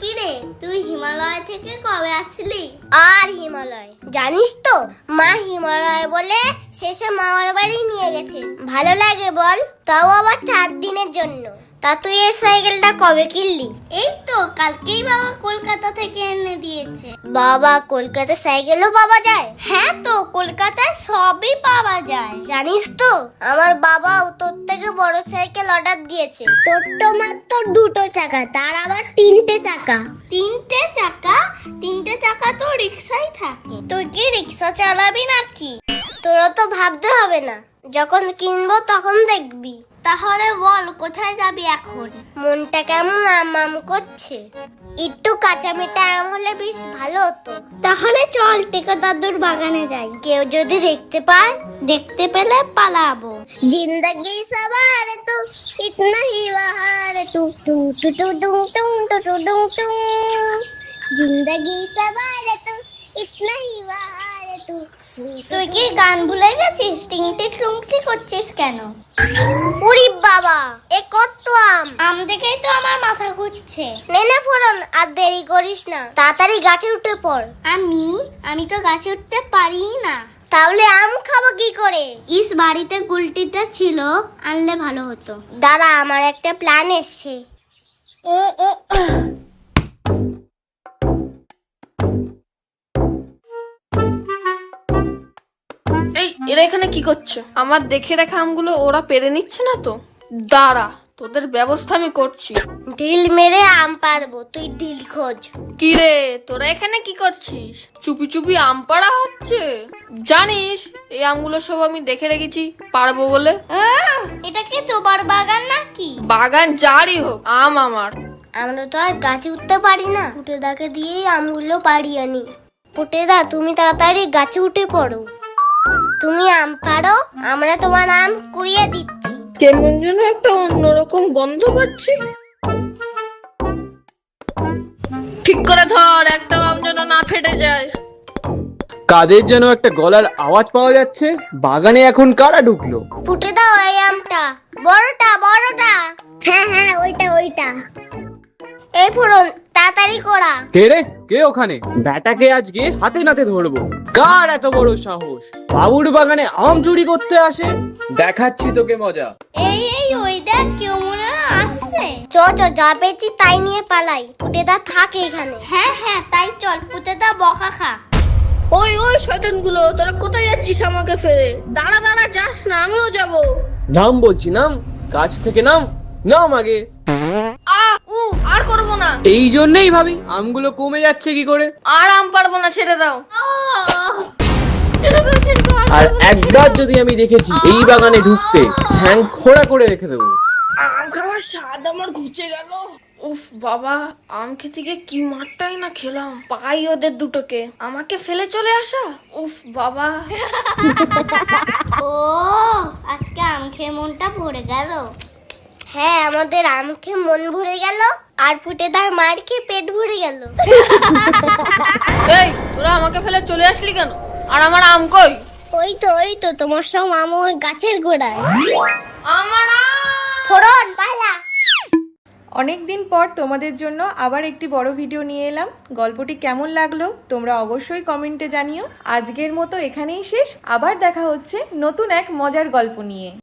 কিরে, তুই হিমালয় থেকে কবে আসলি? আর হিমালয় জানিস তো, মা হিমালয় বলে শেষে মামার বাড়ি নিয়ে গেছে। ভালো লাগে বল, তাও আবার 4 দিনের জন্য। তা তুই এই সাইকেলটা কবে কিনলি? এই তো কালকেই বাবা কলকাতা থেকে এনে দিয়েছে। বাবা, কলকাতা সাইকেলও পাওয়া যায়? হ্যাঁ তো, কলকাতায় সবই পাওয়া যায়। জানিস তো, আমার বাবাও তোর থেকে বড় সাইকেল অর্ডার দিয়েছে। তোর তো মাত্র 2টো চাকা, তার আবার 3টে চাকা। 3টে চাকা? 3টে চাকা তো রিক্সায় থাকে। তুই কি রিক্সা চালাবি নাকি? তোরা তো ভাবতে হবে না, যখন কিনবো তখন দেখবি। তাহলে বল, কোথায় যাবি এখন? মনটা কেমন আম করছে, একটু কাঁচা মিঠা আম হলে বেশ ভালো হতো। তাহলে চল টেকা দাদুর বাগানে যাই। কেউ যদি দেখতে পায়, দেখতে পেলে পালাবো। জিন্দগি সবার তু ইতনা হি বাহার তু টু টু টু টু টু টু টু টু। জিন্দগি সবার তু ইতনা হি বাহার তু। তুই কি গান ভুলে গেছিস? টিংটি টুংটি করছিস কেন? ওরে বাবা, এ কত আম দেখেই তো আমার মাথা ঘুরছে। নে না ফোরন, আর দেরি করিস না, তাড়াতাড়ি গাছে উঠে পড়। আমি তো গাছে উঠতে পারি না। তাহলে আম খাবো কি করে? বাড়িতে গুলটিটা ছিল, আনলে ভালো হতো। দাঁড়া, আমার একটা প্ল্যান এসছে। এরা এখানে কি করছে? আমার দেখে রাখা আমগুলো ওরা পেরে নিচ্ছে না তো? দাঁড়া, তোদের ব্যবস্থা আমি করছি। ঢিল মেরে আম পারবো, তুই ঢিল খোঁজ। কি রে, তোরা এখানে কি করছিস? চুপি চুপি আম পাড়া হচ্ছে। জানিস এই আমগুলো সব আমি দেখে রেখেছি পারবো বলে। এটা কি তোমার বাগান নাকি? বাগান যারই হোক, আম আমার। আমরা তো আর গাছে উঠতে পারি না, পুটেদাকে দিয়েই আমগুলো পাড়ি আনি। পুটেদা, তুমি তাড়াতাড়ি গাছে উঠে পড়ো। তুমি আম পাড়ো, আমরা তোমার আম কুড়িয়ে দিচ্ছি। কেমন যেন একটা অন্যরকম গন্ধ পাচ্ছি। ঠিক করে ধর, একটা আম যেন না ফেটে যায়। কাদের যেন একটা গলার আওয়াজ পাওয়া যাচ্ছে। বাগানে এখন কারা ঢুকলো? পুটেদা, ওই আমটা বড়টা। হ্যাঁ, ওইটা। এই ফোরন, তাড়াতাড়ি করা। কে রে, কে ওখানে? ব্যাটাকে আজকে হাতে নাতে ধরবো। কার এত বড় সাহস বাবুর বাগানে আম চুরি করতে আসে? দেখাচ্ছি তোকে মজা। এই ওই দেখ, কেউ মনে হয় আসছে। চ যা পেয়েছি তাই নিয়ে পালাই। পুটেদা থাকে এখানে। হ্যাঁ, তাই চল, পুটেদা বকা খা। ওই শয়তানগুলো, তোরা কোথায় যাচ্ছিস আমাকে ফেলে? দাঁড়া, যাস না, আমিও যাব। নাম বলছি, নাম। গাছ থেকে নাম আগে। আর করবো না। এই জন্যই ভাবি আমগুলো কমে যাচ্ছে কি করে। আর আম পারবো না, ছেড়ে দাও। আর একবার যদি আমি দেখেছি এই বাগানে ঢুকতে, ঠ্যাং খোড়া করে রেখে দেবো। আম খাওয়ার স্বাদ আমার ঘুচে গেল। উফ বাবা, আম খেতে গিয়ে কি মারটাই না খেলাম। পাই ওদের দুটোকে, আমাকে ফেলে চলে আসা। উফ বাবা। ও, আজকে আম খেয়ে মনটা ভরে গেল। হ্যাঁ, আমাদের আম খেয়ে মন ভরে গেল, আর পুটেদার মার খেয়ে পেট ভরে গেল। এই, তোরা আমাকে ফেলে চলে আসলি কেন? আর আমার আম কই? ওই তো তোমার সব আম ওই গাছের গোড়ায়। আমার ফোরন, পালা। অনেকদিন পর তোমাদের জন্য আবার একটি বড় ভিডিও নিয়ে এলাম। গল্পটি কেমন লাগলো তোমরা অবশ্যই কমেন্টে জানিও। আজকের মতো এখানেই শেষ, আবার দেখা হচ্ছে নতুন এক মজার গল্প নিয়ে।